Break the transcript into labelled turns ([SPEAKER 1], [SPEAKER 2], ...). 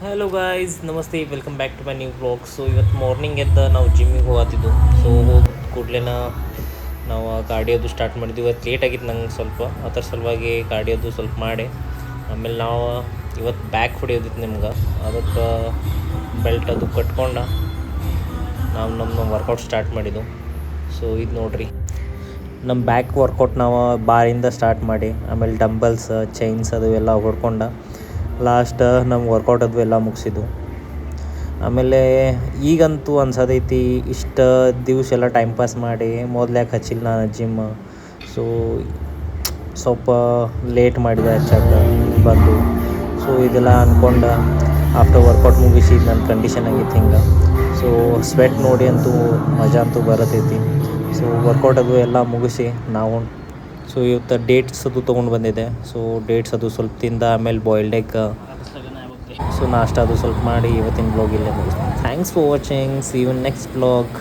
[SPEAKER 1] Hello guys, ನಮಸ್ತೆ, welcome back to my new blog. So ಇವತ್ತು morning ಎದ್ದು ನಾವು ಜಿಮ್ಮಿಗೆ ಹೋಗತ್ತಿದ್ದು. ಸೊ ಹೋಗಿ ಕೂಡಲೇ ನಾವು ಕಾರ್ಡಿಯೋದು ಸ್ಟಾರ್ಟ್ ಮಾಡಿದ್ವಿ. ಇವತ್ತು ಲೇಟ್ ಆಗಿತ್ತು ನಂಗೆ ಸ್ವಲ್ಪ, ಅದರ ಸಲುವಾಗಿ ಕಾರ್ಡಿಯೋದು ಸ್ವಲ್ಪ ಮಾಡಿ ಆಮೇಲೆ ನಾವು ಇವತ್ತು ಬ್ಯಾಕ್ ಹೊಡಿಯೋದಿತ್ತು ನಿಮ್ಗೆ. ಅದಕ್ಕೆ ಬೆಲ್ಟ್ ಅದು ಕಟ್ಕೊಂಡು ನಾವು ನಮ್ಮ ವರ್ಕೌಟ್ ಸ್ಟಾರ್ಟ್ ಮಾಡಿದ್ದು. ಸೊ ಇದು ನೋಡಿರಿ, ನಮ್ಮ ಬ್ಯಾಕ್ ವರ್ಕೌಟ್ ನಾವು ಬಾರಿಂದ ಸ್ಟಾರ್ಟ್ ಮಾಡಿ ಆಮೇಲೆ ಡಂಬಲ್ಸ್, ಚೈನ್ಸ್ ಅದು ಎಲ್ಲ ಹೊಡ್ಕೊಂಡು ಲಾಸ್ಟ್ ನಮ್ಮ ವರ್ಕೌಟ್ ಅದು ಎಲ್ಲ ಮುಗಿಸಿದ್ದು. ಆಮೇಲೆ ಈಗಂತೂ ಅನ್ಸೋದೈತಿ ಇಷ್ಟು ದಿವಸ ಎಲ್ಲ ಟೈಮ್ ಪಾಸ್ ಮಾಡಿ ಮೊದಲ್ಯಾಕೆ ಹಚ್ಚಿಲ್ಲ ನಾನು ಜಿಮ್. ಸೊ ಸ್ವಲ್ಪ ಲೇಟ್ ಮಾಡಿದೆ ಹಚ್ಚಕ್ಕೆ ಬಂದು. ಸೊ ಇದೆಲ್ಲ ಅಂದ್ಕೊಂಡು ಆಫ್ಟರ್ ವರ್ಕೌಟ್ ಮುಗಿಸಿ ನನ್ನ ಕಂಡೀಷನ್ ಆಗಿತ್ತು ಹಿಂಗೆ. ಸೊ ಸ್ವೆಟ್ ನೋಡಿ ಅಂತೂ ಮಜಾ ಅಂತೂ ಬರತೈತಿ. ಸೊ ವರ್ಕೌಟ್ ಅದು ಎಲ್ಲ ಮುಗಿಸಿ ನಾವು ಸೊ ಇವತ್ತು ಡೇಟ್ಸ್ ಅದು ತೊಗೊಂಡು ಬಂದಿದ್ದೆ. ಸೊ ಡೇಟ್ಸ್ ಅದು ಸ್ವಲ್ಪ ತಿಂದ ಆಮೇಲೆ ಬಾಯ್ಲ್ಡ್ ಎಗ್, ಸೊ ನಾಷ್ಟ ಅದು ಸ್ವಲ್ಪ ಮಾಡಿ ಇವತ್ತಿನ ಬ್ಲಾಗ್ ಇಲ್ಲೇ ಮುಗಿಸ್ತೀನಿ. Thanks for watching. See you next blog.